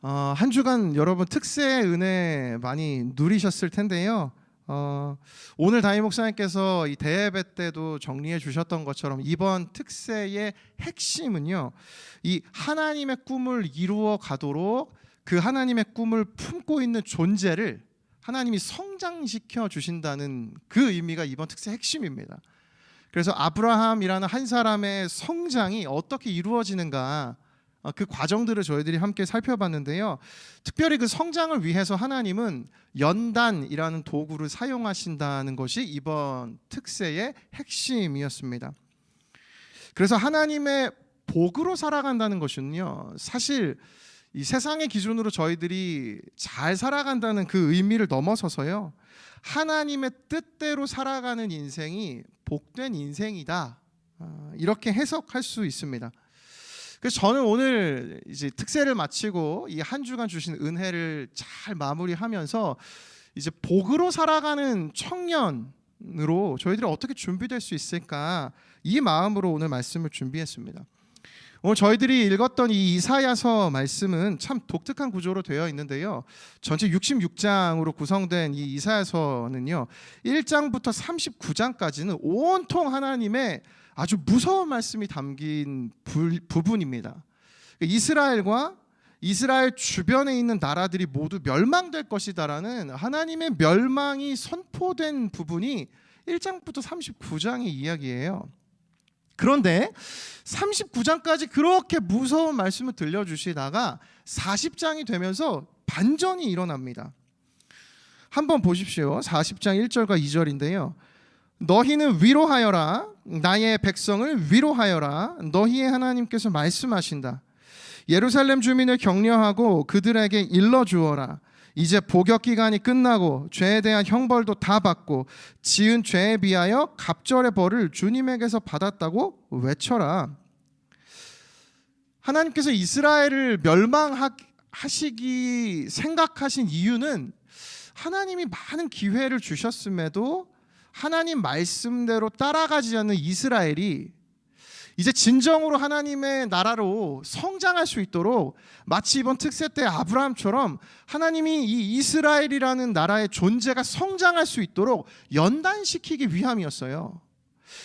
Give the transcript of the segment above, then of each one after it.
한 주간 여러분 특세의 은혜 많이 누리셨을 텐데요. 오늘 담임 목사님께서 이 대예배 때도 정리해 주셨던 것처럼 이번 특세의 핵심은요, 이 하나님의 꿈을 이루어 가도록 그 하나님의 꿈을 품고 있는 존재를 하나님이 성장시켜 주신다는 그 의미가 이번 특세의 핵심입니다. 그래서 아브라함이라는 한 사람의 성장이 어떻게 이루어지는가, 그 과정들을 저희들이 함께 살펴봤는데요. 특별히 그 성장을 위해서 하나님은 연단이라는 도구를 사용하신다는 것이 이번 특세의 핵심이었습니다. 그래서 하나님의 복으로 살아간다는 것은요, 사실 이 세상의 기준으로 저희들이 잘 살아간다는 그 의미를 넘어서서요, 하나님의 뜻대로 살아가는 인생이 복된 인생이다, 이렇게 해석할 수 있습니다. 그래서 저는 오늘 이제 특세를 마치고 이 한 주간 주신 은혜를 잘 마무리하면서 이제 복으로 살아가는 청년으로 저희들이 어떻게 준비될 수 있을까, 이 마음으로 오늘 말씀을 준비했습니다. 오늘 저희들이 읽었던 이 이사야서 말씀은 참 독특한 구조로 되어 있는데요. 전체 66장으로 구성된 이 이사야서는요, 1장부터 39장까지는 온통 하나님의 아주 무서운 말씀이 담긴 부분입니다. 이스라엘과 이스라엘 주변에 있는 나라들이 모두 멸망될 것이다라는 하나님의 멸망이 선포된 부분이 1장부터 39장의 이야기예요. 그런데 39장까지 그렇게 무서운 말씀을 들려주시다가 40장이 되면서 반전이 일어납니다. 한번 보십시오. 40장 1절과 2절인데요. 너희는 위로하여라, 나의 백성을 위로하여라. 너희의 하나님께서 말씀하신다. 예루살렘 주민을 격려하고 그들에게 일러주어라. 이제 복역 기간이 끝나고 죄에 대한 형벌도 다 받고 지은 죄에 비하여 갑절의 벌을 주님에게서 받았다고 외쳐라. 하나님께서 이스라엘을 멸망하시기 생각하신 이유는 하나님이 많은 기회를 주셨음에도 하나님 말씀대로 따라가지 않는 이스라엘이 이제 진정으로 하나님의 나라로 성장할 수 있도록, 마치 이번 특세 때 아브라함처럼 하나님이 이 이스라엘이라는 나라의 존재가 성장할 수 있도록 연단시키기 위함이었어요.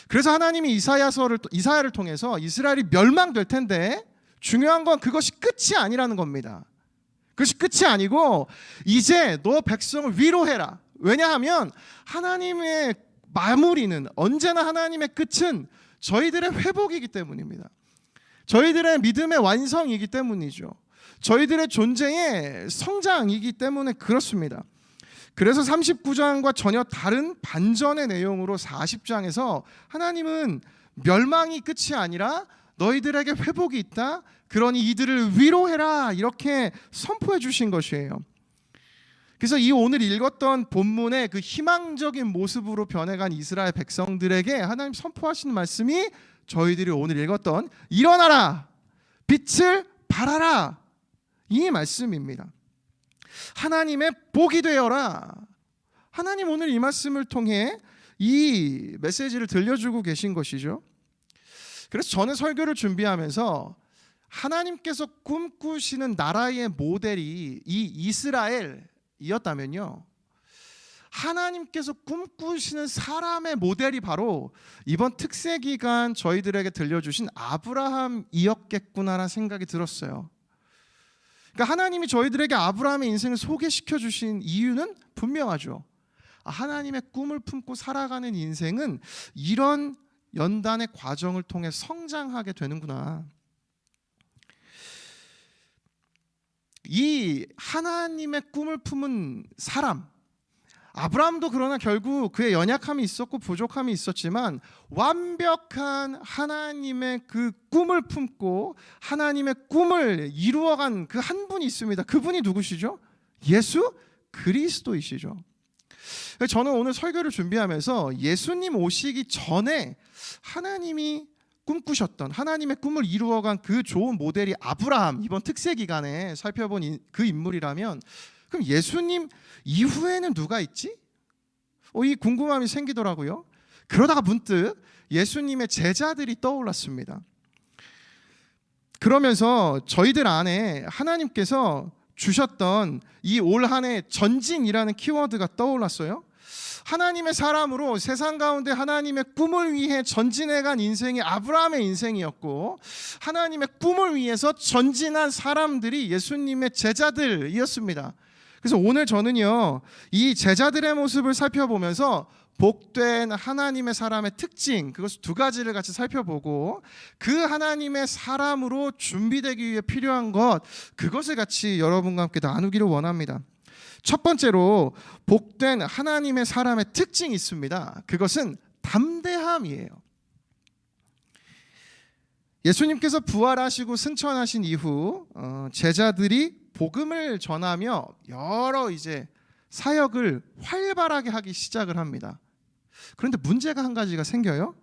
그래서 하나님이 이사야를 통해서 이스라엘이 멸망될 텐데, 중요한 건 그것이 끝이 아니라는 겁니다. 그것이 끝이 아니고 이제 너 백성을 위로해라. 왜냐하면 하나님의 마무리는, 언제나 하나님의 끝은 저희들의 회복이기 때문입니다. 저희들의 믿음의 완성이기 때문이죠. 저희들의 존재의 성장이기 때문에 그렇습니다. 그래서 39장과 전혀 다른 반전의 내용으로 40장에서 하나님은 멸망이 끝이 아니라 너희들에게 회복이 있다, 그러니 이들을 위로해라, 이렇게 선포해 주신 것이에요. 그래서 이 오늘 읽었던 본문의 그 희망적인 모습으로 변해간 이스라엘 백성들에게 하나님 선포하시는 말씀이 저희들이 오늘 읽었던 일어나라, 빛을 발하라, 이 말씀입니다. 하나님의 복이 되어라. 하나님 오늘 이 말씀을 통해 이 메시지를 들려주고 계신 것이죠. 그래서 저는 설교를 준비하면서 하나님께서 꿈꾸시는 나라의 모델이 이 이스라엘이었다면요, 하나님께서 꿈꾸시는 사람의 모델이 바로 이번 특세 기간 저희들에게 들려주신 아브라함이었겠구나라는 생각이 들었어요. 그러니까 하나님이 저희들에게 아브라함의 인생을 소개시켜 주신 이유는 분명하죠. 하나님의 꿈을 품고 살아가는 인생은 이런 연단의 과정을 통해 성장하게 되는구나. 이 하나님의 꿈을 품은 사람, 아브라함도 그러나 결국 그의 연약함이 있었고 부족함이 있었지만 완벽한 하나님의 그 꿈을 품고 하나님의 꿈을 이루어간 그 한 분이 있습니다. 그분이 누구시죠? 예수 그리스도이시죠. 저는 오늘 설교를 준비하면서 예수님 오시기 전에 하나님이 꿈꾸셨던, 하나님의 꿈을 이루어간 그 좋은 모델이 아브라함, 이번 특세 기간에 살펴본 그 인물이라면, 그럼 예수님 이후에는 누가 있지? 이 궁금함이 생기더라고요. 그러다가 문득 예수님의 제자들이 떠올랐습니다. 그러면서 저희들 안에 하나님께서 주셨던 이 올 한 해 전진이라는 키워드가 떠올랐어요. 하나님의 사람으로 세상 가운데 하나님의 꿈을 위해 전진해간 인생이 아브라함의 인생이었고, 하나님의 꿈을 위해서 전진한 사람들이 예수님의 제자들이었습니다. 그래서 오늘 저는요, 이 제자들의 모습을 살펴보면서 복된 하나님의 사람의 특징, 그것 두 가지를 같이 살펴보고, 그 하나님의 사람으로 준비되기 위해 필요한 것, 그것을 같이 여러분과 함께 나누기를 원합니다. 첫 번째로 복된 하나님의 사람의 특징이 있습니다. 그것은 담대함이에요. 예수님께서 부활하시고 승천하신 이후 제자들이 복음을 전하며 여러 이제 사역을 활발하게 하기 시작을 합니다. 그런데 문제가 한 가지가 생겨요.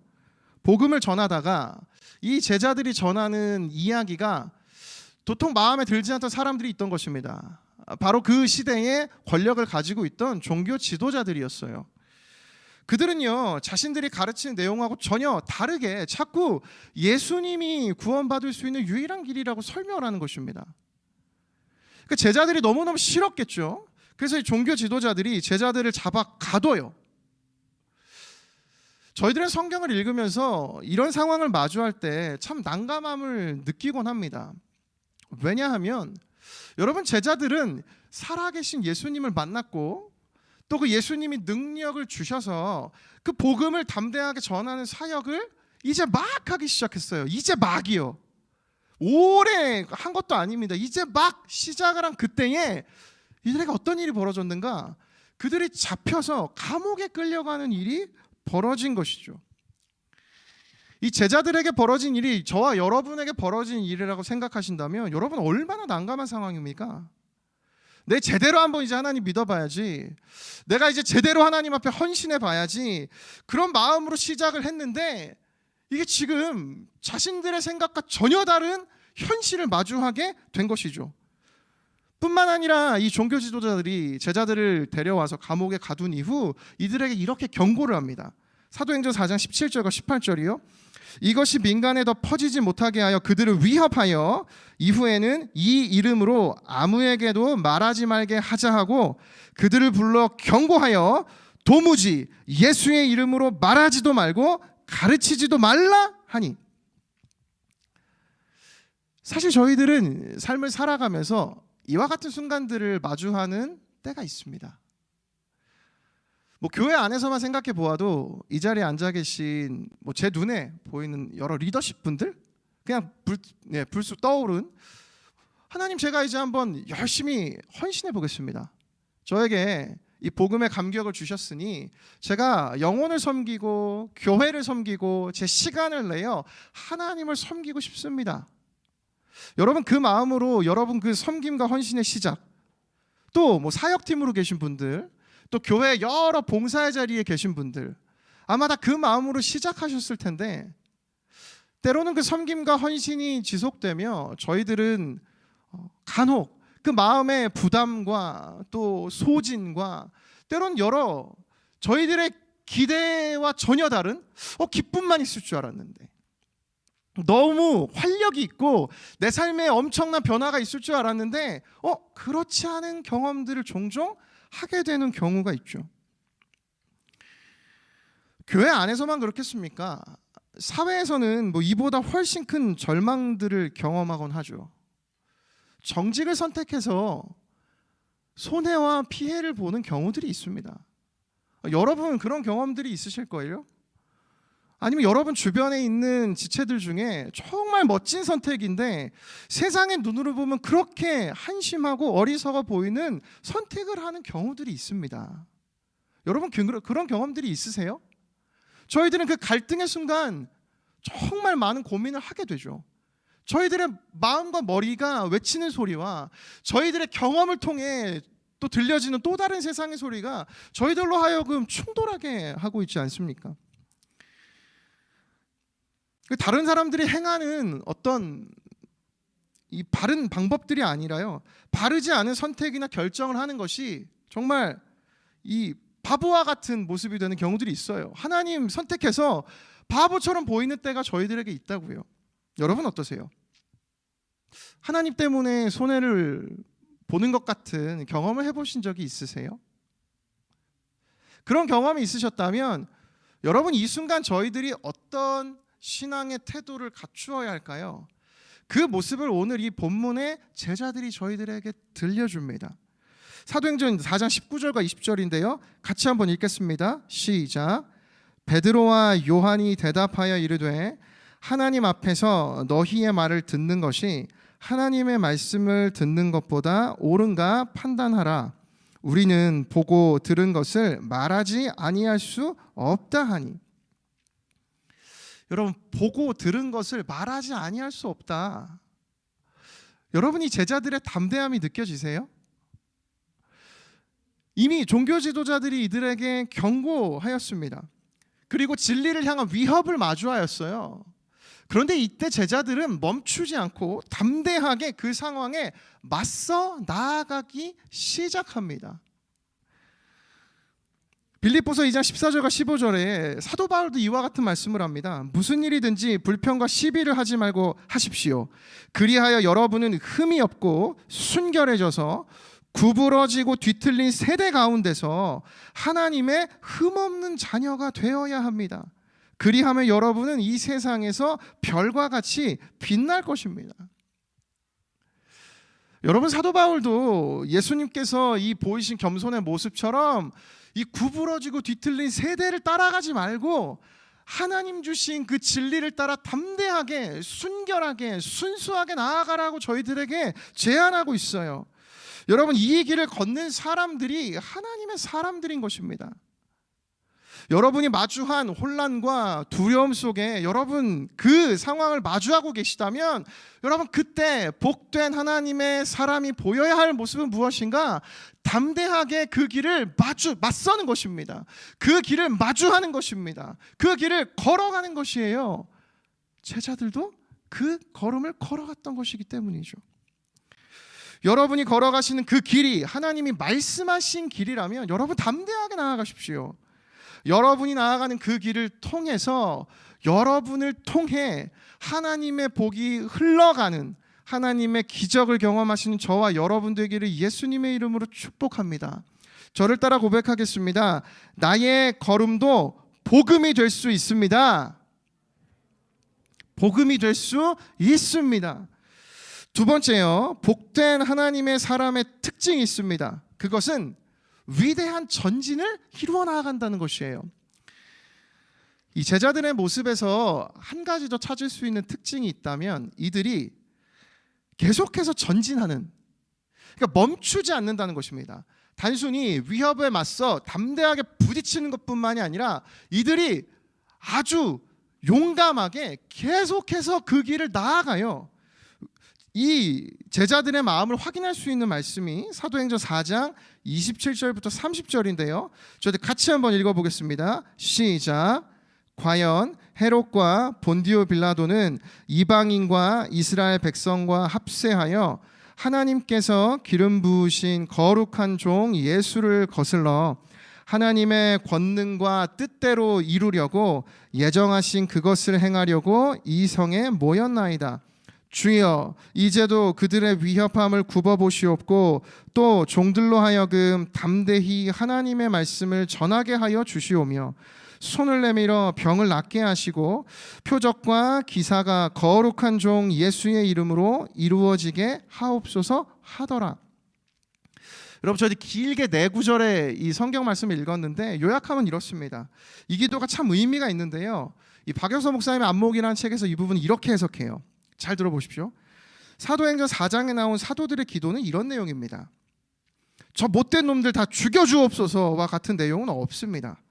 복음을 전하다가 이 제자들이 전하는 이야기가 도통 마음에 들지 않던 사람들이 있던 것입니다. 바로 그 시대에 권력을 가지고 있던 종교 지도자들이었어요. 그들은요, 자신들이 가르치는 내용하고 전혀 다르게 자꾸 예수님이 구원받을 수 있는 유일한 길이라고 설명을 하는 것입니다. 그 제자들이 너무너무 싫었겠죠. 그래서 이 종교 지도자들이 제자들을 잡아 가둬요. 저희들은 성경을 읽으면서 이런 상황을 마주할 때 참 난감함을 느끼곤 합니다. 왜냐하면 여러분, 제자들은 살아계신 예수님을 만났고 또 그 예수님이 능력을 주셔서 그 복음을 담대하게 전하는 사역을 이제 막 하기 시작했어요. 이제 막이요. 오래 한 것도 아닙니다. 이제 막 시작을 한 그때에 이들에게 어떤 일이 벌어졌는가? 그들이 잡혀서 감옥에 끌려가는 일이 벌어진 것이죠. 이 제자들에게 벌어진 일이 저와 여러분에게 벌어진 일이라고 생각하신다면 여러분 얼마나 난감한 상황입니까? 내 제대로 한번 이제 하나님 믿어봐야지, 내가 이제 제대로 하나님 앞에 헌신해 봐야지, 그런 마음으로 시작을 했는데 이게 지금 자신들의 생각과 전혀 다른 현실을 마주하게 된 것이죠. 뿐만 아니라 이 종교 지도자들이 제자들을 데려와서 감옥에 가둔 이후 이들에게 이렇게 경고를 합니다. 사도행전 4장 17절과 18절이요. 이것이 민간에 더 퍼지지 못하게 하여 그들을 위협하여 이후에는 이 이름으로 아무에게도 말하지 말게 하자 하고 그들을 불러 경고하여 도무지 예수의 이름으로 말하지도 말고 가르치지도 말라 하니. 사실 저희들은 삶을 살아가면서 이와 같은 순간들을 마주하는 때가 있습니다. 교회 안에서만 생각해 보아도 이 자리에 앉아 계신 제 눈에 보이는 여러 리더십 분들, 그냥 불쑥 떠오른, 하나님, 제가 이제 한번 열심히 헌신해 보겠습니다. 저에게 이 복음의 감격을 주셨으니 제가 영혼을 섬기고 교회를 섬기고 제 시간을 내어 하나님을 섬기고 싶습니다. 여러분, 그 마음으로 여러분 그 섬김과 헌신의 시작, 또 사역팀으로 계신 분들, 또 교회 여러 봉사의 자리에 계신 분들, 아마 다 그 마음으로 시작하셨을 텐데 때로는 그 섬김과 헌신이 지속되며 저희들은 간혹 그 마음의 부담과 또 소진과 때로는 여러 저희들의 기대와 전혀 다른 기쁨만 있을 줄 알았는데, 너무 활력이 있고 내 삶에 엄청난 변화가 있을 줄 알았는데 그렇지 않은 경험들을 종종 하게 되는 경우가 있죠. 교회 안에서만 그렇겠습니까? 사회에서는 이보다 훨씬 큰 절망들을 경험하곤 하죠. 정직을 선택해서 손해와 피해를 보는 경우들이 있습니다. 여러분 그런 경험들이 있으실 거예요? 아니면 여러분 주변에 있는 지체들 중에 정말 멋진 선택인데 세상의 눈으로 보면 그렇게 한심하고 어리석어 보이는 선택을 하는 경우들이 있습니다. 여러분 그런 경험들이 있으세요? 저희들은 그 갈등의 순간 정말 많은 고민을 하게 되죠. 저희들의 마음과 머리가 외치는 소리와 저희들의 경험을 통해 또 들려지는 또 다른 세상의 소리가 저희들로 하여금 충돌하게 하고 있지 않습니까? 다른 사람들이 행하는 어떤 이 바른 방법들이 아니라요, 바르지 않은 선택이나 결정을 하는 것이 정말 이 바보와 같은 모습이 되는 경우들이 있어요. 하나님 선택해서 바보처럼 보이는 때가 저희들에게 있다고요. 여러분 어떠세요? 하나님 때문에 손해를 보는 것 같은 경험을 해보신 적이 있으세요? 그런 경험이 있으셨다면 여러분, 이 순간 저희들이 어떤 신앙의 태도를 갖추어야 할까요? 그 모습을 오늘 이 본문의 제자들이 저희들에게 들려줍니다. 사도행전 4장 19절과 20절인데요. 같이 한번 읽겠습니다. 시작. 베드로와 요한이 대답하여 이르되 하나님 앞에서 너희의 말을 듣는 것이 하나님의 말씀을 듣는 것보다 옳은가 판단하라. 우리는 보고 들은 것을 말하지 아니할 수 없다 하니. 여러분, 보고 들은 것을 말하지 아니할 수 없다. 여러분이 제자들의 담대함이 느껴지세요? 이미 종교 지도자들이 이들에게 경고하였습니다. 그리고 진리를 향한 위협을 마주하였어요. 그런데 이때 제자들은 멈추지 않고 담대하게 그 상황에 맞서 나아가기 시작합니다. 빌립보서 2장 14절과 15절에 사도 바울도 이와 같은 말씀을 합니다. 무슨 일이든지 불평과 시비를 하지 말고 하십시오. 그리하여 여러분은 흠이 없고 순결해져서 구부러지고 뒤틀린 세대 가운데서 하나님의 흠없는 자녀가 되어야 합니다. 그리하면 여러분은 이 세상에서 별과 같이 빛날 것입니다. 여러분, 사도 바울도 예수님께서 이 보이신 겸손의 모습처럼 이 구부러지고 뒤틀린 세대를 따라가지 말고 하나님 주신 그 진리를 따라 담대하게, 순결하게, 순수하게 나아가라고 저희들에게 제안하고 있어요. 여러분, 이 길을 걷는 사람들이 하나님의 사람들인 것입니다. 여러분이 마주한 혼란과 두려움 속에 여러분 그 상황을 마주하고 계시다면 여러분, 그때 복된 하나님의 사람이 보여야 할 모습은 무엇인가? 담대하게 그 길을 맞서는 것입니다. 그 길을 마주하는 것입니다. 그 길을 걸어가는 것이에요. 제자들도 그 걸음을 걸어갔던 것이기 때문이죠. 여러분이 걸어가시는 그 길이 하나님이 말씀하신 길이라면 여러분 담대하게 나아가십시오. 여러분이 나아가는 그 길을 통해서 여러분을 통해 하나님의 복이 흘러가는, 하나님의 기적을 경험하시는 저와 여러분 되기를 예수님의 이름으로 축복합니다. 저를 따라 고백하겠습니다. 나의 걸음도 복음이 될 수 있습니다. 복음이 될 수 있습니다. 두 번째요, 복된 하나님의 사람의 특징이 있습니다. 그것은 위대한 전진을 이루어 나아간다는 것이에요. 이 제자들의 모습에서 한 가지 더 찾을 수 있는 특징이 있다면 이들이 계속해서 전진하는, 그러니까 멈추지 않는다는 것입니다. 단순히 위협에 맞서 담대하게 부딪히는 것뿐만이 아니라 이들이 아주 용감하게 계속해서 그 길을 나아가요. 이 제자들의 마음을 확인할 수 있는 말씀이 사도행전 4장 27절부터 30절인데요. 저희들 같이 한번 읽어보겠습니다. 시작. 과연 헤롯과 본디오 빌라도는 이방인과 이스라엘 백성과 합세하여 하나님께서 기름 부으신 거룩한 종 예수를 거슬러 하나님의 권능과 뜻대로 이루려고 예정하신 그것을 행하려고 이 성에 모였나이다. 주여, 이제도 그들의 위협함을 굽어보시옵고 또 종들로 하여금 담대히 하나님의 말씀을 전하게 하여 주시오며 손을 내밀어 병을 낫게 하시고 표적과 기사가 거룩한 종 예수의 이름으로 이루어지게 하옵소서 하더라. 여러분, 저희 길게 네 구절의 이 성경 말씀을 읽었는데 요약하면 이렇습니다. 이 기도가 참 의미가 있는데요. 이 박영서 목사님의 안목이라는 책에서 이 부분을 이렇게 해석해요. 잘 들어보십시오. 사도행전 4장에 나온 사도들의 기도는 이런 내용입니다. 저 못된 놈들 다 죽여주옵소서와 같은 내용은 없습니다.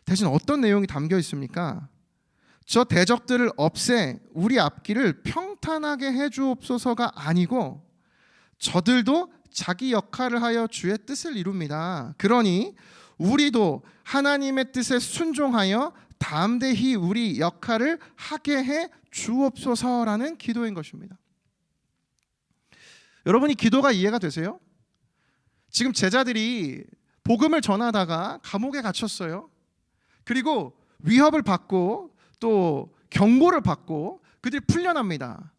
대신 어떤 내용이 담겨 있습니까? 저 대적들을 없애 우리 앞길을 평탄하게 해주옵소서가 아니고 저들도 자기 역할을 하여 주의 뜻을 이룹니다. 그러니 우리도 하나님의 뜻에 순종하여 담대히 우리 역할을 하게 해 주옵소서라는 기도인 것입니다. 여러분이 기도가 이해가 되세요? 지금 제자들이 복음을 전하다가 감옥에 갇혔어요. 그리고 위협을 받고 또 경고를 받고 그들이 풀려납니다.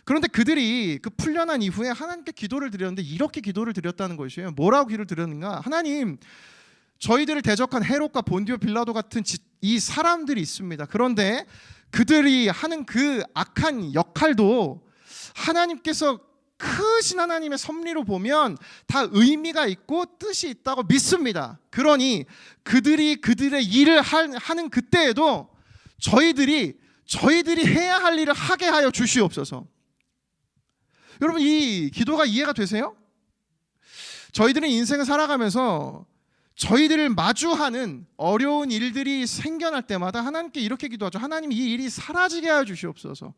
그런데 그들이 그 풀려난 이후에 하나님께 기도를 드렸는데 이렇게 기도를 드렸다는 것이에요. 뭐라고 기도를 드렸는가? 하나님, 저희들을 대적한 헤롯과 본디오 빌라도 같은 이 사람들이 있습니다. 그런데 그들이 하는 그 악한 역할도 하나님께서 크신 하나님의 섭리로 보면 다 의미가 있고 뜻이 있다고 믿습니다. 그러니 그들이 그들의 일을 하는 그때에도 저희들이 해야 할 일을 하게 하여 주시옵소서. 여러분, 이 기도가 이해가 되세요? 저희들은 인생을 살아가면서 저희들을 마주하는 어려운 일들이 생겨날 때마다 하나님께 이렇게 기도하죠. 하나님, 이 일이 사라지게 하여 주시옵소서.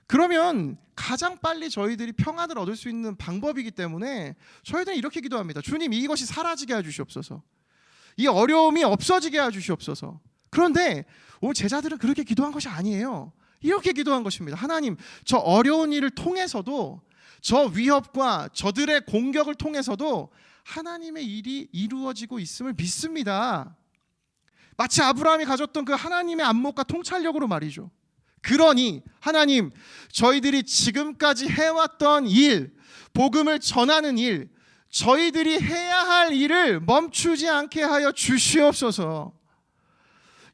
그러면 가장 빨리 저희들이 평안을 얻을 수 있는 방법이기 때문에 저희들은 이렇게 기도합니다. 주님, 이것이 사라지게 해 주시옵소서. 이 어려움이 없어지게 해 주시옵소서. 그런데 오늘 제자들은 그렇게 기도한 것이 아니에요. 이렇게 기도한 것입니다. 하나님, 저 어려운 일을 통해서도, 저 위협과 저들의 공격을 통해서도 하나님의 일이 이루어지고 있음을 믿습니다. 마치 아브라함이 가졌던 그 하나님의 안목과 통찰력으로 말이죠. 그러니 하나님, 저희들이 지금까지 해왔던 일, 복음을 전하는 일, 저희들이 해야 할 일을 멈추지 않게 하여 주시옵소서.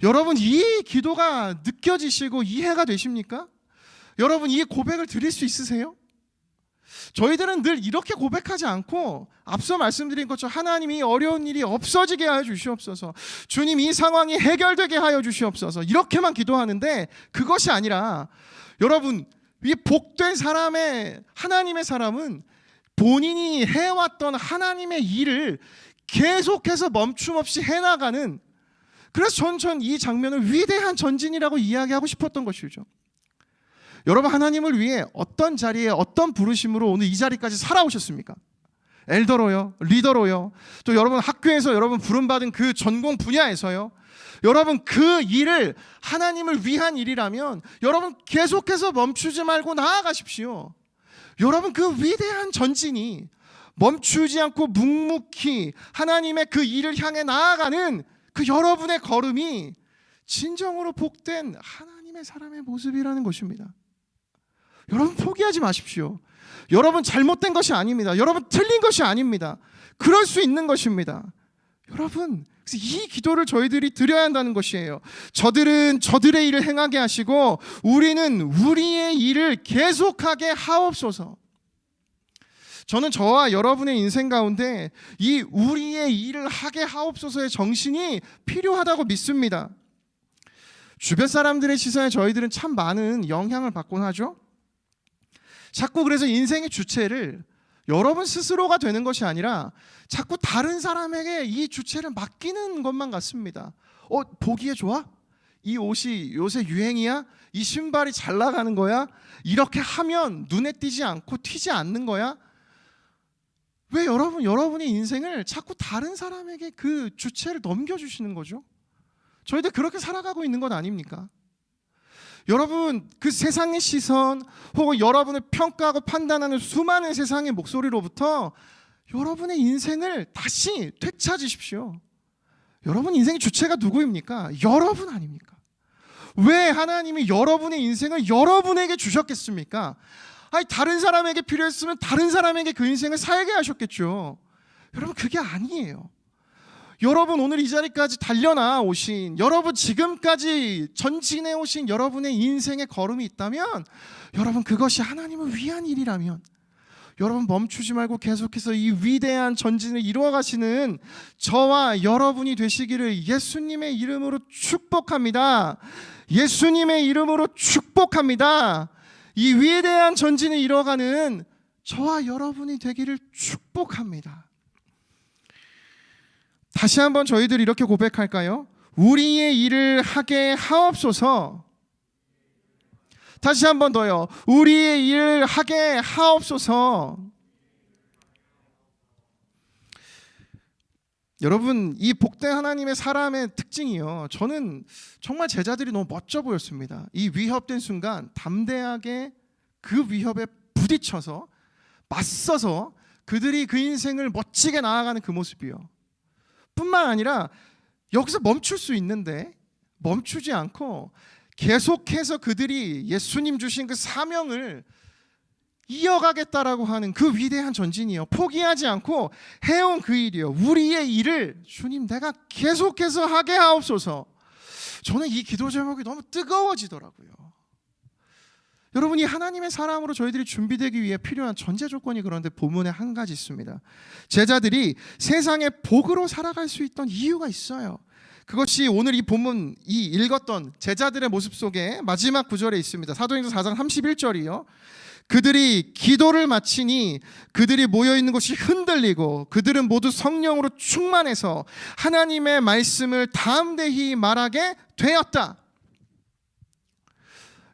여러분, 이 기도가 느껴지시고 이해가 되십니까? 여러분, 이 고백을 드릴 수 있으세요? 저희들은 늘 이렇게 고백하지 않고 앞서 말씀드린 것처럼 하나님이 어려운 일이 없어지게 하여 주시옵소서, 주님 이 상황이 해결되게 하여 주시옵소서, 이렇게만 기도하는데 그것이 아니라 여러분, 이 복된 사람의 하나님의 사람은 본인이 해왔던 하나님의 일을 계속해서 멈춤 없이 해나가는, 그래서 전 이 장면을 위대한 전진이라고 이야기하고 싶었던 것이죠. 여러분, 하나님을 위해 어떤 자리에 어떤 부르심으로 오늘 이 자리까지 살아오셨습니까? 엘더로요, 리더로요, 또 여러분 학교에서 여러분 부름받은 그 전공 분야에서요. 여러분, 그 일을 하나님을 위한 일이라면 여러분 계속해서 멈추지 말고 나아가십시오. 여러분, 그 위대한 전진이 멈추지 않고 묵묵히 하나님의 그 일을 향해 나아가는 그 여러분의 걸음이 진정으로 복된 하나님의 사람의 모습이라는 것입니다. 여러분, 포기하지 마십시오. 여러분, 잘못된 것이 아닙니다. 여러분, 틀린 것이 아닙니다. 그럴 수 있는 것입니다. 여러분, 그래서 이 기도를 저희들이 드려야 한다는 것이에요. 저들은 저들의 일을 행하게 하시고 우리는 우리의 일을 계속하게 하옵소서. 저는 저와 여러분의 인생 가운데 이 우리의 일을 하게 하옵소서의 정신이 필요하다고 믿습니다. 주변 사람들의 시선에 저희들은 참 많은 영향을 받곤 하죠. 자꾸 그래서 인생의 주체를 여러분 스스로가 되는 것이 아니라 자꾸 다른 사람에게 이 주체를 맡기는 것만 같습니다. 보기에 좋아? 이 옷이 요새 유행이야? 이 신발이 잘 나가는 거야? 이렇게 하면 눈에 띄지 않고 튀지 않는 거야? 왜 여러분의 인생을 자꾸 다른 사람에게 그 주체를 넘겨주시는 거죠? 저희들 그렇게 살아가고 있는 것 아닙니까? 여러분, 그 세상의 시선 혹은 여러분을 평가하고 판단하는 수많은 세상의 목소리로부터 여러분의 인생을 다시 되찾으십시오. 여러분 인생의 주체가 누구입니까? 여러분 아닙니까? 왜 하나님이 여러분의 인생을 여러분에게 주셨겠습니까? 아니, 다른 사람에게 필요했으면 다른 사람에게 그 인생을 살게 하셨겠죠. 여러분, 그게 아니에요. 여러분, 오늘 이 자리까지 달려나 오신, 여러분 지금까지 전진해 오신 여러분의 인생의 걸음이 있다면, 여러분 그것이 하나님을 위한 일이라면 여러분 멈추지 말고 계속해서 이 위대한 전진을 이루어가시는 저와 여러분이 되시기를 예수님의 이름으로 축복합니다. 예수님의 이름으로 축복합니다. 이 위대한 전진을 이루어가는 저와 여러분이 되기를 축복합니다. 다시 한번 저희들 이렇게 고백할까요? 우리의 일을 하게 하옵소서. 다시 한번 더요. 우리의 일을 하게 하옵소서. 여러분, 이 복된 하나님의 사람의 특징이요, 저는 정말 제자들이 너무 멋져 보였습니다. 이 위협된 순간 담대하게 그 위협에 부딪혀서 맞서서 그들이 그 인생을 멋지게 나아가는 그 모습이요, 뿐만 아니라 여기서 멈출 수 있는데 멈추지 않고 계속해서 그들이 예수님 주신 그 사명을 이어가겠다라고 하는 그 위대한 전진이요, 포기하지 않고 해온 그 일이요, 우리의 일을 주님 내가 계속해서 하게 하옵소서. 저는 이 기도 제목이 너무 뜨거워지더라고요. 여러분, 이 하나님의 사람으로 저희들이 준비되기 위해 필요한 전제 조건이 그런데 본문에 한 가지 있습니다. 제자들이 세상의 복으로 살아갈 수 있던 이유가 있어요. 그것이 오늘 이 본문 이 읽었던 제자들의 모습 속에 마지막 구절에 있습니다. 사도행전 4장 31절이요. 그들이 기도를 마치니 그들이 모여있는 곳이 흔들리고 그들은 모두 성령으로 충만해서 하나님의 말씀을 담대히 말하게 되었다.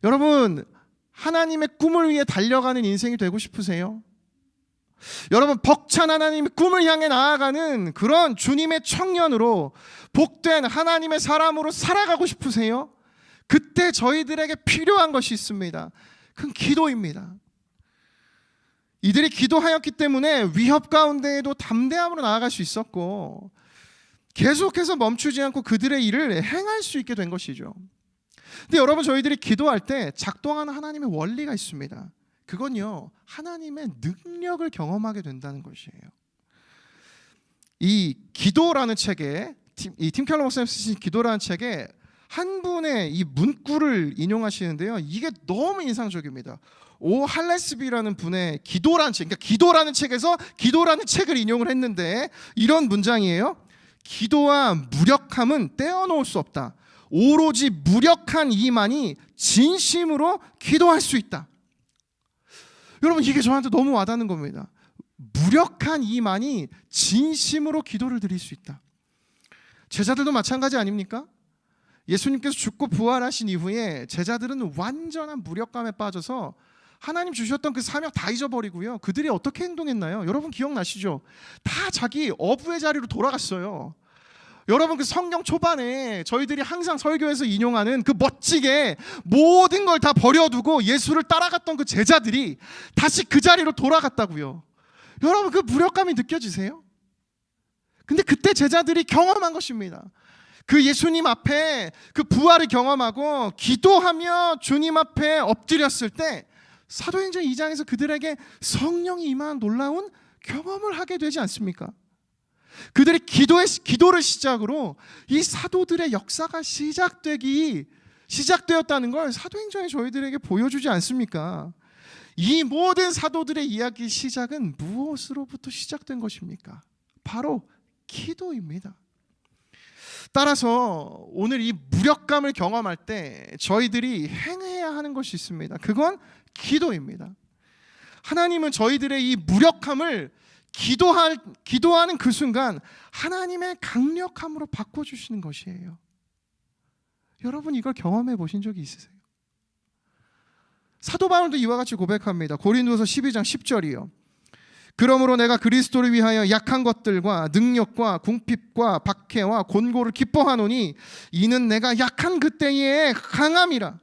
여러분, 하나님의 꿈을 위해 달려가는 인생이 되고 싶으세요? 여러분, 벅찬 하나님의 꿈을 향해 나아가는 그런 주님의 청년으로 복된 하나님의 사람으로 살아가고 싶으세요? 그때 저희들에게 필요한 것이 있습니다. 그건 기도입니다. 이들이 기도하였기 때문에 위협 가운데에도 담대함으로 나아갈 수 있었고 계속해서 멈추지 않고 그들의 일을 행할 수 있게 된 것이죠. 근데 여러분, 저희들이 기도할 때 작동하는 하나님의 원리가 있습니다. 그건요, 하나님의 능력을 경험하게 된다는 것이에요. 이 기도라는 책에, 이 팀 켈러 목사님 쓰신 기도라는 책에 한 분의 이 문구를 인용하시는데요, 이게 너무 인상적입니다. 오 할레스비라는 분의 기도라는 책, 그러니까 기도라는 책에서 기도라는 책을 인용을 했는데 이런 문장이에요. 기도와 무력함은 떼어놓을 수 없다. 오로지 무력한 이만이 진심으로 기도할 수 있다. 여러분, 이게 저한테 너무 와닿는 겁니다. 무력한 이만이 진심으로 기도를 드릴 수 있다. 제자들도 마찬가지 아닙니까? 예수님께서 죽고 부활하신 이후에 제자들은 완전한 무력감에 빠져서 하나님 주셨던 그 사명 다 잊어버리고요, 그들이 어떻게 행동했나요? 여러분 기억나시죠? 다 자기 어부의 자리로 돌아갔어요. 여러분, 그 성경 초반에 저희들이 항상 설교에서 인용하는 그 멋지게 모든 걸 다 버려두고 예수를 따라갔던 그 제자들이 다시 그 자리로 돌아갔다고요. 여러분, 그 무력감이 느껴지세요? 근데 그때 제자들이 경험한 것입니다. 그 예수님 앞에 그 부활을 경험하고 기도하며 주님 앞에 엎드렸을 때 사도행전 2장에서 그들에게 성령이 임한 놀라운 경험을 하게 되지 않습니까? 그들이 기도를 시작으로 이 사도들의 역사가 시작되었다는 걸 사도행전이 저희들에게 보여주지 않습니까? 이 모든 사도들의 이야기 시작은 무엇으로부터 시작된 것입니까? 바로 기도입니다. 따라서 오늘 이 무력감을 경험할 때 저희들이 행해야 하는 것이 있습니다. 그건 기도입니다. 하나님은 저희들의 이 무력함을 기도하는 그 순간 하나님의 강력함으로 바꿔주시는 것이에요. 여러분, 이걸 경험해 보신 적이 있으세요? 사도 바울도 이와 같이 고백합니다. 고린도서 12장 10절이요. 그러므로 내가 그리스도를 위하여 약한 것들과 능력과 궁핍과 박해와 곤고를 기뻐하노니 이는 내가 약한 그때에 강함이라.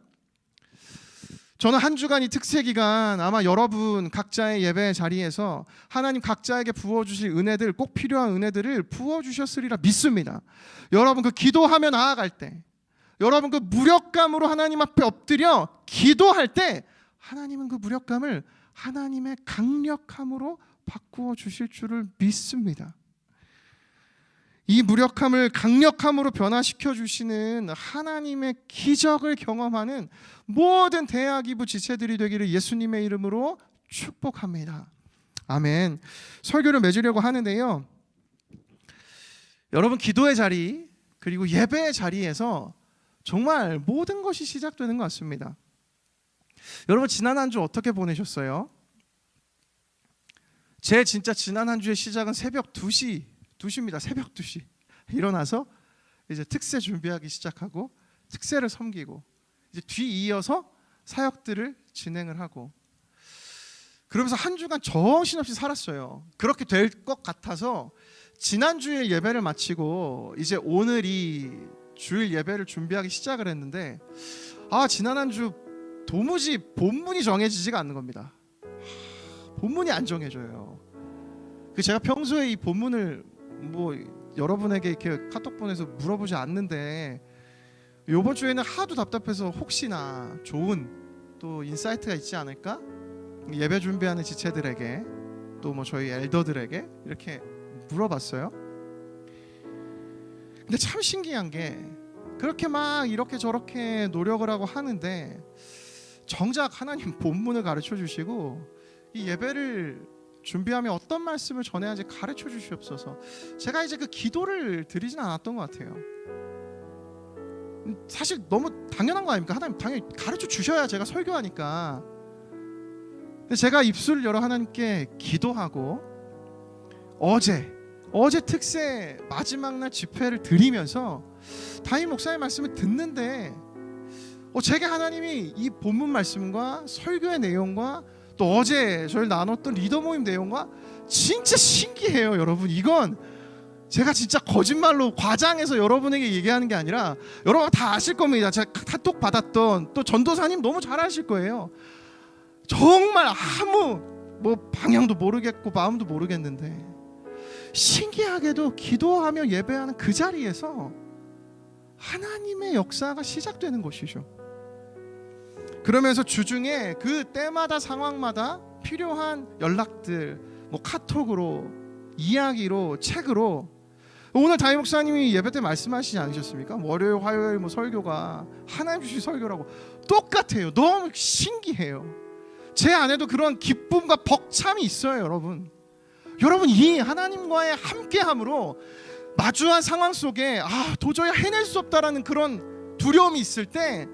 저는 한 주간 이 특세 기간 아마 여러분 각자의 예배 자리에서 하나님 각자에게 부어주실 은혜들, 꼭 필요한 은혜들을 부어주셨으리라 믿습니다. 여러분, 그 기도하며 나아갈 때, 여러분 그 무력감으로 하나님 앞에 엎드려 기도할 때 하나님은 그 무력감을 하나님의 강력함으로 바꾸어 주실 줄을 믿습니다. 이 무력함을 강력함으로 변화시켜 주시는 하나님의 기적을 경험하는 모든 대학이부 지체들이 되기를 예수님의 이름으로 축복합니다. 아멘. 설교를 맺으려고 하는데요, 여러분, 기도의 자리 그리고 예배의 자리에서 정말 모든 것이 시작되는 것 같습니다. 여러분, 지난 한 주 어떻게 보내셨어요? 제 진짜 지난 한 주의 시작은 새벽 2시입니다. 새벽 2시 일어나서 이제 특세 준비하기 시작하고 특세를 섬기고 이제 뒤이어서 사역들을 진행을 하고 그러면서 한 주간 정신없이 살았어요. 그렇게 될 것 같아서 지난주에 예배를 마치고 이제 오늘 이 주일 예배를 준비하기 시작을 했는데 지난 한 주 도무지 본문이 정해지지가 않는 겁니다. 본문이 안 정해져요. 제가 평소에 이 본문을 여러분에게 이렇게 카톡 보내서 물어보지 않는데 요번 주에는 하도 답답해서 혹시나 좋은 또 인사이트가 있지 않을까? 예배 준비하는 지체들에게 또 뭐 저희 엘더들에게 이렇게 물어봤어요. 근데 참 신기한 게 그렇게 막 이렇게 저렇게 노력을 하고 하는데 정작 하나님 본문을 가르쳐 주시고 이 예배를 준비하며 어떤 말씀을 전해야 하는지 가르쳐 주시옵소서. 제가 이제 그 기도를 드리진 않았던 것 같아요. 사실 너무 당연한 거 아닙니까? 하나님 당연히 가르쳐 주셔야 제가 설교하니까. 근데 제가 입술을 열어 하나님께 기도하고 어제 특세 마지막 날 집회를 드리면서 담임 목사의 말씀을 듣는데 제게 하나님이 이 본문 말씀과 설교의 내용과 또 어제 저희 나눴던 리더 모임 내용과 진짜 신기해요. 여러분, 이건 제가 진짜 거짓말로 과장해서 여러분에게 얘기하는 게 아니라 여러분 다 아실 겁니다. 제가 카톡 받았던 또 전도사님 너무 잘 아실 거예요. 정말 아무 뭐 방향도 모르겠고 마음도 모르겠는데 신기하게도 기도하며 예배하는 그 자리에서 하나님의 역사가 시작되는 것이죠. 그러면서 주중에 그 때마다 상황마다 필요한 연락들, 뭐 카톡으로, 이야기로, 책으로, 오늘 담임 목사님이 예배 때 말씀하시지 않으셨습니까? 월요일, 화요일 뭐 설교가 하나님 주신 설교라고 똑같아요. 너무 신기해요. 제 안에도 그런 기쁨과 벅참이 있어요, 여러분. 여러분, 이 하나님과의 함께함으로 마주한 상황 속에 도저히 해낼 수 없다라는 그런 두려움이 있을 때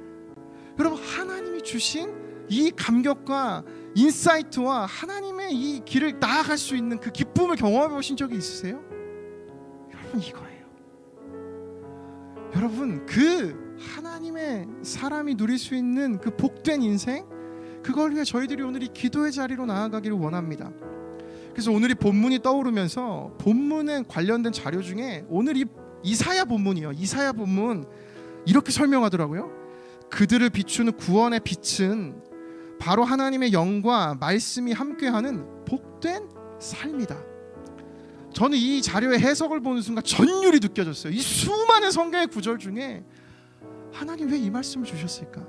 여러분, 하나님이 주신 이 감격과 인사이트와 하나님의 이 길을 나아갈 수 있는 그 기쁨을 경험해 보신 적이 있으세요? 여러분, 이거예요. 여러분, 그 하나님의 사람이 누릴 수 있는 그 복된 인생, 그걸 위해 저희들이 오늘 이 기도의 자리로 나아가기를 원합니다. 그래서 오늘 이 본문이 떠오르면서 본문에 관련된 자료 중에 오늘 이 이사야 본문이요. 이사야 본문 이렇게 설명하더라고요. 그들을 비추는 구원의 빛은 바로 하나님의 영과 말씀이 함께하는 복된 삶이다. 저는 이 자료의 해석을 보는 순간 전율이 느껴졌어요. 이 수많은 성경의 구절 중에 하나님 왜 이 말씀을 주셨을까?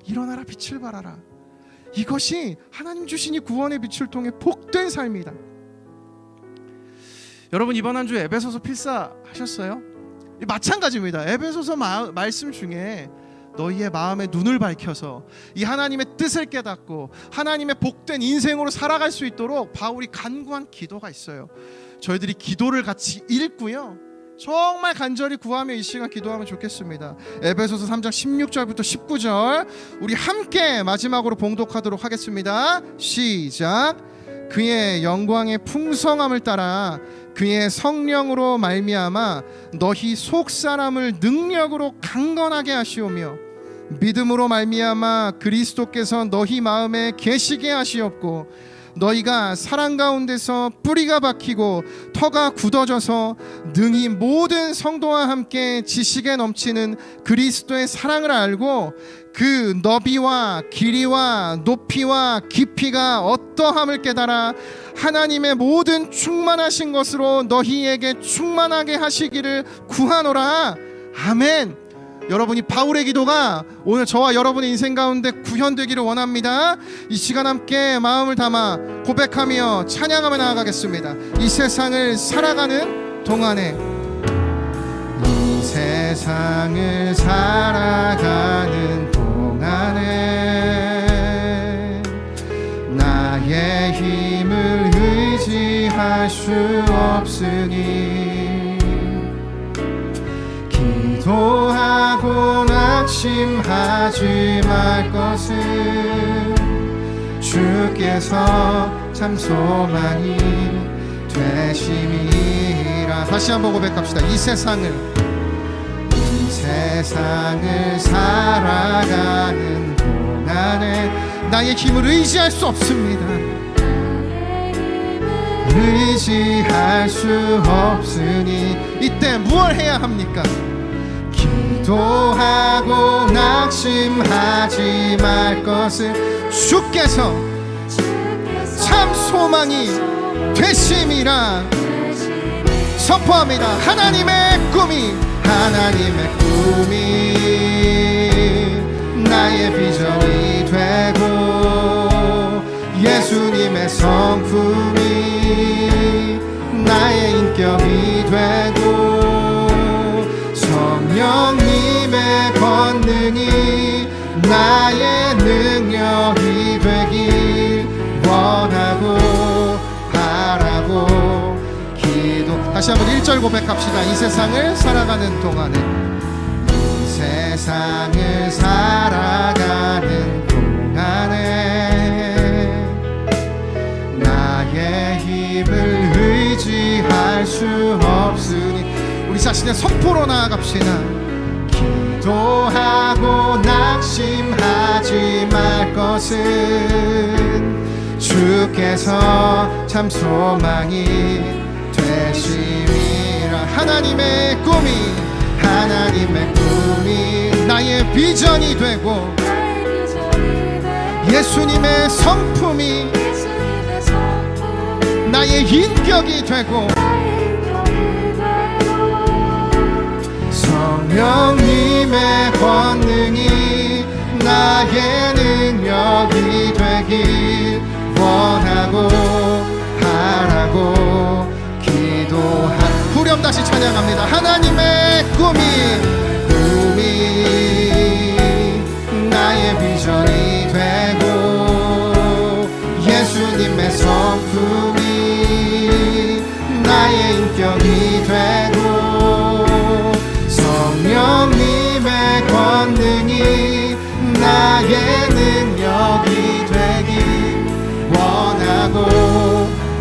일어나라, 빛을 발하라. 이것이 하나님 주신 이 구원의 빛을 통해 복된 삶이다. 여러분, 이번 한 주 에베소서 필사하셨어요? 마찬가지입니다. 에베소서 말씀 중에 너희의 마음의 눈을 밝혀서 이 하나님의 뜻을 깨닫고 하나님의 복된 인생으로 살아갈 수 있도록 바울이 간구한 기도가 있어요. 저희들이 기도를 같이 읽고요, 정말 간절히 구하며 이 시간 기도하면 좋겠습니다. 에베소서 3장 16절부터 19절 우리 함께 마지막으로 봉독하도록 하겠습니다. 시작. 그의 영광의 풍성함을 따라 그의 성령으로 말미암아 너희 속사람을 능력으로 강건하게 하시오며 믿음으로 말미암아 그리스도께서 너희 마음에 계시게 하시옵고 너희가 사랑 가운데서 뿌리가 박히고 터가 굳어져서 능히 모든 성도와 함께 지식에 넘치는 그리스도의 사랑을 알고 그 너비와 길이와 높이와 깊이가 어떠함을 깨달아 하나님의 모든 충만하신 것으로 너희에게 충만하게 하시기를 구하노라. 아멘. 여러분이 바울의 기도가 오늘 저와 여러분의 인생 가운데 구현되기를 원합니다. 이 시간 함께 마음을 담아 고백하며 찬양하며 나아가겠습니다. 이 세상을 살아가는 동안에, 이 세상을 살아가는 동안에 나의 힘을 의지할 수 없으니 기도하고 낙심하지 말 것을 주께서 참 소망이 되심이라. 다시 한번 고백합시다. 이 세상을 살아가는 동안에 나의 힘을 의지할 수 없습니다. 의지할 수 없으니 이때 무엇을 해야 합니까? 기도하고 낙심하지 말 것을 주께서 참 소망이 되심이라. 선포합니다. 하나님의 꿈이 나의 비전이 되고 예수님의 성품이 나의 인격이 되고 성령님의 권능이 나의 능력이 되길 원하고 바라고 기도. 다시 한번 1절 고백합시다. 이 세상을 살아가는 동안에 나의 힘을 의지할 수 없으니 우리 자신의 선포로 나아갑시다. 기도하고 낙심하지 말 것은 주께서 참 소망이 되심이라. 하나님의 꿈이 나의 비전이 되고 예수님의 성품이 나의 인격이 되고 성령님의 권능이 나의 능력이 되길 원하고 바라고 기도한. 후렴 다시 찬양합니다. 하나님의 꿈이 나의 비전이 되고 예수님의 성품이 나의 인격이 되고 성령님의 권능이 나의 능력이 되길 원하고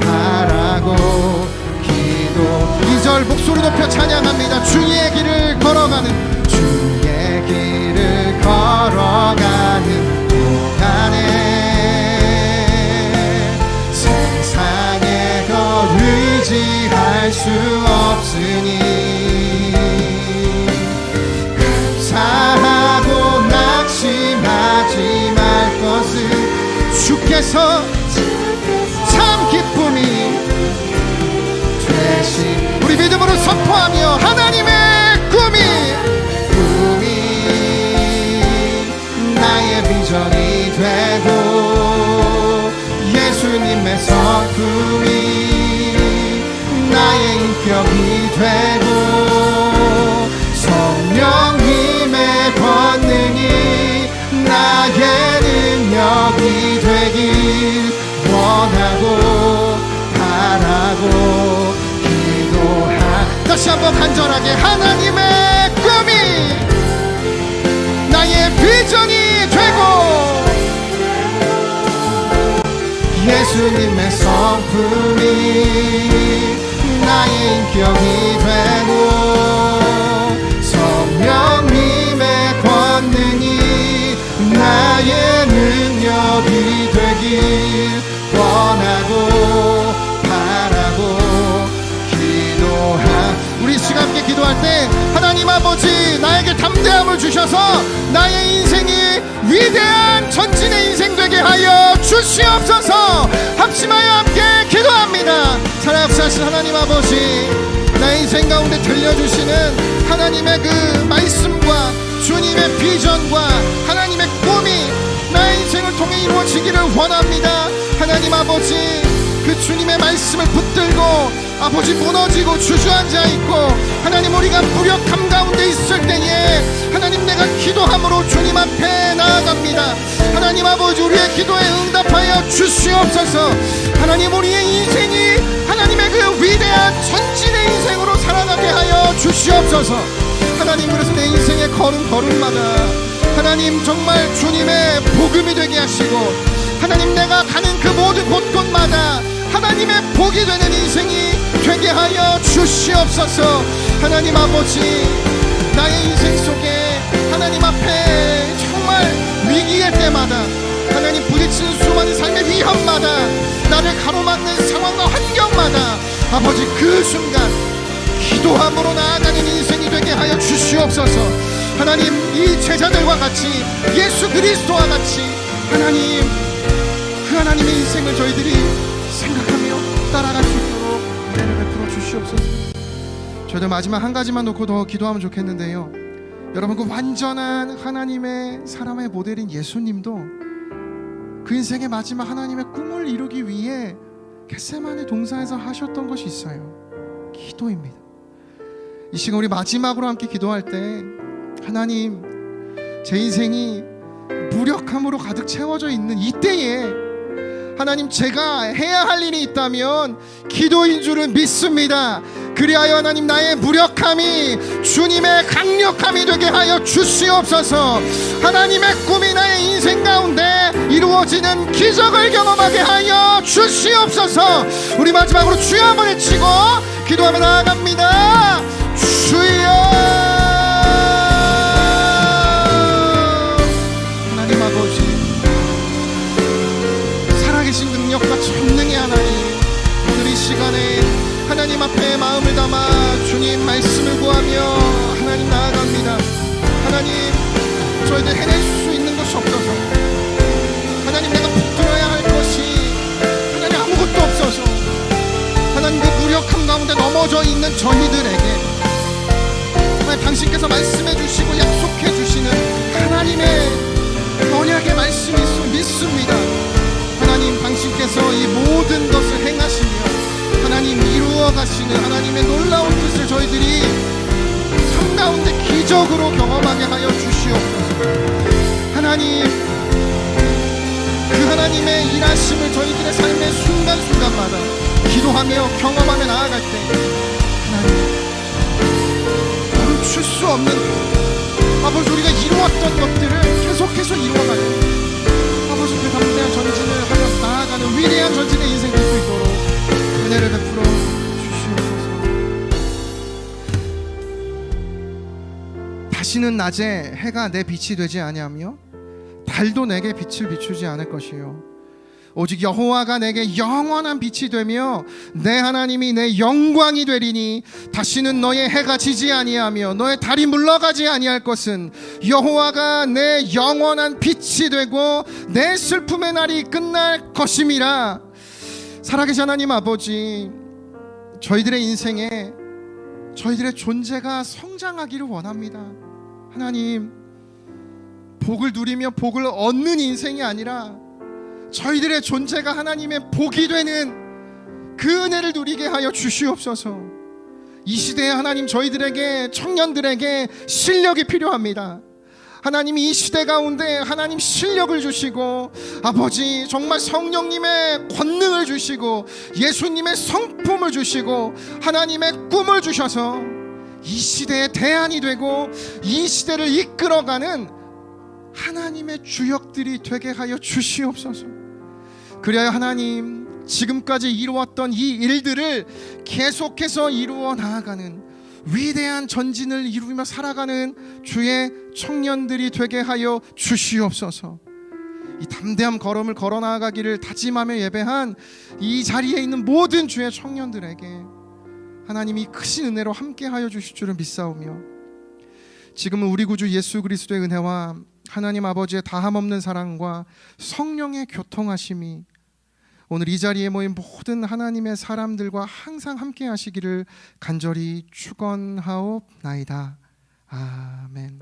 바라고 기도. 2절 목소리 높여 찬양합니다. 주의 길을 걸어가는 동안에 세상에 더 의지할 수 없으니 감사하고 낙심하지 말 것은 주께서 참 기쁨이 되신. 우리 믿음으로 선포하며 하나님의 꿈이 나의 비전이 되고 예수님의 성품이 나의 인격이 되고 성령님의 권능이 나의 능력이 되길 원하고 바라고 기도하. 다시 한번 간절하게 하나님의 꿈이 나의 비전이 되고 예수님의 성품이 나의 인격이 되고 성령님의 권능이 나의 능력이 되길 원하고 바라고 기도하. 우리 시간 함께 기도할 때 하나님 아버지 나에게 담대함을 주셔서 나의 인생이 위대한 전진의 인생 되게 하여 주시옵소서. 합심하여 함께 기도합니다. 살아역사하신 하나님 아버지, 나의 인생 가운데 들려주시는 하나님의 그 말씀과 주님의 비전과 하나님의 꿈이 나의 인생을 통해 이루어지기를 원합니다. 하나님 아버지, 그 주님의 말씀을 붙들고 아버지 무너지고 주저앉아 있고 하나님 우리가 무력함 가운데 있을 때에 하나님 내가 기도함으로 주님 앞에 나아갑니다. 하나님 아버지, 우리의 기도에 응답하여 주시옵소서. 하나님 우리의 인생이 하나님의 그 위대한 전진의 인생으로 살아가게 하여 주시옵소서. 하나님, 그래서 내 인생의 걸음걸음마다 하나님 정말 주님의 복음이 되게 하시고 하나님 내가 가는 그 모든 곳곳마다 하나님의 복이 되는 인생이 되게 하여 주시옵소서. 하나님 아버지, 나의 인생 속에 하나님 앞에 정말 위기의 때마다 하나님 부딪히는 수많은 삶의 위험마다 나를 가로막는 상황과 환경마다 아버지 그 순간 기도함으로 나아가는 인생이 되게 하여 주시옵소서. 하나님, 이 제자들과 같이 예수 그리스도와 같이 하나님 그 하나님의 인생을 저희들이 생각하며 따라갈 수 있도록 은혜를 베풀어 주시옵소서. 저희들 마지막 한 가지만 놓고 더 기도하면 좋겠는데요. 여러분, 그 완전한 하나님의 사람의 모델인 예수님도 그 인생의 마지막 하나님의 꿈을 이루기 위해 겟세마네 동산에서 하셨던 것이 있어요. 기도입니다. 이 시간 우리 마지막으로 함께 기도할 때, 하나님, 제 인생이 무력함으로 가득 채워져 있는 이때에 하나님, 제가 해야 할 일이 있다면 기도인 줄은 믿습니다. 그리하여 하나님, 나의 무력함이 주님의 강력함이 되게 하여 주시옵소서. 하나님의 꿈이 나의 인생 가운데 이루어지는 기적을 경험하게 하여 주시옵소서. 우리 마지막으로 주여 한번 외치고 기도하며 나아갑니다. 주여. 하나님 아버지, 살아계신 능력과 전능의 하나님, 오늘 이 시간에 하나님 앞에 마음을 담아 주님 말씀을 구하며 하나님 나아갑니다. 하나님, 저희들 해낼 수 있는 것이 없어서, 하나님, 내가 붙들어야 할 것이 하나님 아무것도 없어서 하나님, 그 무력함 가운데 넘어져 있는 저희들에게 하나님, 당신께서 말씀해 주시고 약속해 주시는 하나님의 언약의 말씀이 믿습니다. 하나님, 당신께서 이 모든 것을 행하시며 하나님 이루어 가시는 하나님의 놀라운 뜻을 저희들이 삶 가운데 기적으로 경험하게 하여 주시옵소서. 하나님, 그 하나님의 일하심을 저희들의 삶의 순간순간마다 기도하며 경험하며 나아갈 때 하나님, 멈출 수 없는 아버지, 우리가 이루었던 것들을 계속해서 이루어가는 아버지, 그 담대한 전진을 하며 나아가는 위대한 전진의 인생 될 수 있도록 은혜를 베풀어 주시옵소서. 다시는 낮에 해가 내 빛이 되지 아니하며 달도 내게 빛을 비추지 않을 것이요 오직 여호와가 내게 영원한 빛이 되며 내 하나님이 내 영광이 되리니 다시는 너의 해가 지지 아니하며 너의 달이 물러가지 아니할 것은 여호와가 내 영원한 빛이 되고 내 슬픔의 날이 끝날 것임이라. 살아계신 하나님 아버지, 저희들의 인생에 저희들의 존재가 성장하기를 원합니다. 하나님, 복을 누리며 복을 얻는 인생이 아니라 저희들의 존재가 하나님의 복이 되는 그 은혜를 누리게 하여 주시옵소서. 이 시대에 하나님, 저희들에게, 청년들에게 실력이 필요합니다. 하나님, 이 시대 가운데 하나님 실력을 주시고 아버지, 정말 성령님의 권능을 주시고 예수님의 성품을 주시고 하나님의 꿈을 주셔서 이 시대의 대안이 되고 이 시대를 이끌어가는 하나님의 주역들이 되게 하여 주시옵소서. 그리하여 하나님, 지금까지 이루었던 이 일들을 계속해서 이루어 나아가는 위대한 전진을 이루며 살아가는 주의 청년들이 되게 하여 주시옵소서. 이 담대한 걸음을 걸어 나아가기를 다짐하며 예배한 이 자리에 있는 모든 주의 청년들에게 하나님이 크신 은혜로 함께하여 주실 줄을 믿사오며, 지금은 우리 구주 예수 그리스도의 은혜와 하나님 아버지의 다함없는 사랑과 성령의 교통하심이 오늘 이 자리에 모인 모든 하나님의 사람들과 항상 함께 하시기를 간절히 축원하옵나이다. 아멘.